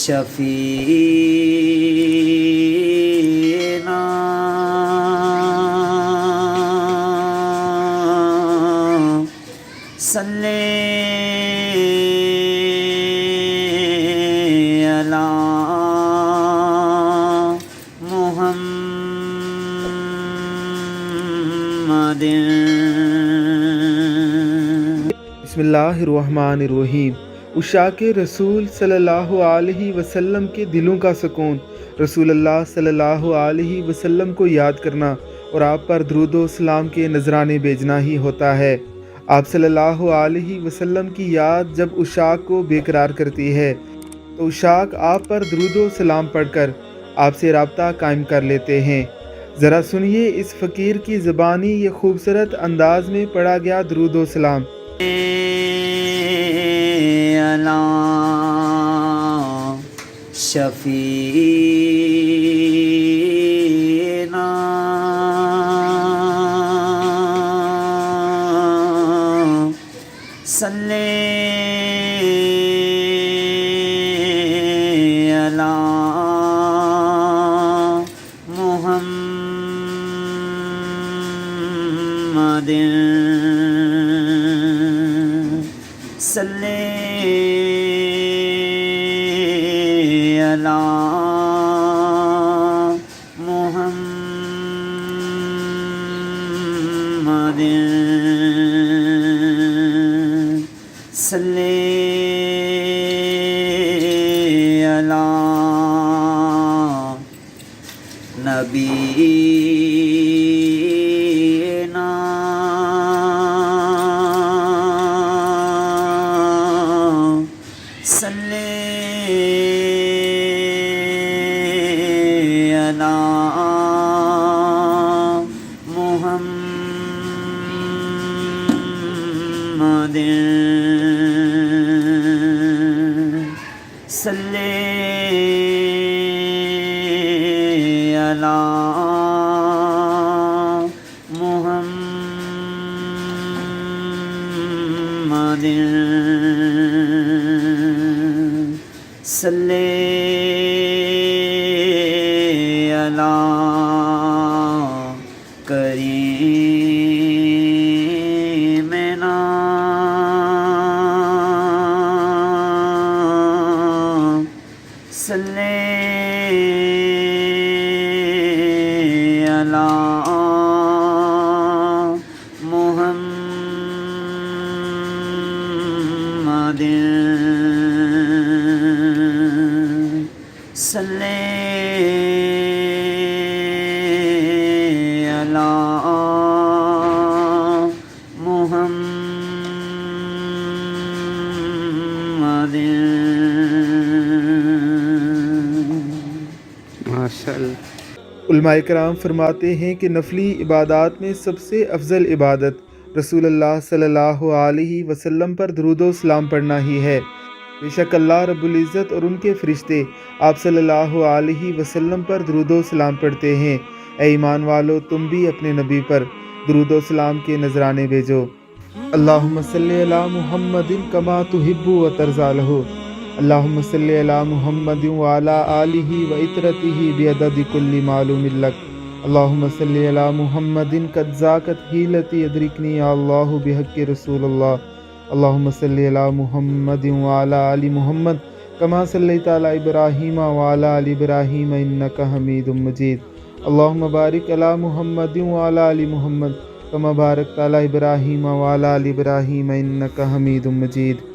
شفیعنا صلی علی محمد۔ بسم اللہ الرحمن الرحیم۔ عشاق رسول صلی اللہ علیہ وسلم کے دلوں کا سکون، رسول اللہ صلی اللہ علیہ وسلم کو یاد کرنا اور آپ پر درود و سلام کے نذرانے بھیجنا ہی ہوتا ہے۔ آپ صلی اللہ علیہ وسلم کی یاد جب عشاق کو بے قرار کرتی ہے تو عشاق آپ پر درود و سلام پڑھ کر آپ سے رابطہ قائم کر لیتے ہیں۔ ذرا سنیے اس فقیر کی زبانی یہ خوبصورت انداز میں پڑھا گیا درود و سلام۔ علی شفیعنا صلی علی محمد صلی علی محمد صلی علی نبینا صلی علی محمد صلی علی محمد صلی علی کریمنا صلی علی محمد صلی علی محمد۔ ماشاءاللہ۔ علماء کرام فرماتے ہیں کہ نفلی عبادات میں سب سے افضل عبادت رسول اللہ صلی اللہ علیہ وسلم پر درود و سلام پڑھنا ہی ہے۔ بے شک اللہ رب العزت اور ان کے فرشتے آپ صلی اللہ علیہ وسلم پر درود و سلام پڑھتے ہیں۔ اے ایمان والو، تم بھی اپنے نبی پر درود و سلام کے نذرانے بھیجو۔ اللہم صلی علی محمد کما تحب و ترضی لہ۔ اللہم صلی علی محمد وعلی آلہ و اطرتہ بعدد کل معلوم لک۔ اللہم صلی علی محمد قد ذاقت حیلتی ادرکنی یا اللہ بحق رسول اللہ۔ اللہم صلی علی محمد وعلی آل محمد کما صلیت علی ابراہیم وعلی آل ابراہیم انک حمید مجید۔ اللہم بارک علی محمد وعلی آل محمد کما بارکت علی ابراہیم وعلی آل ابراہیم انک حمید مجید۔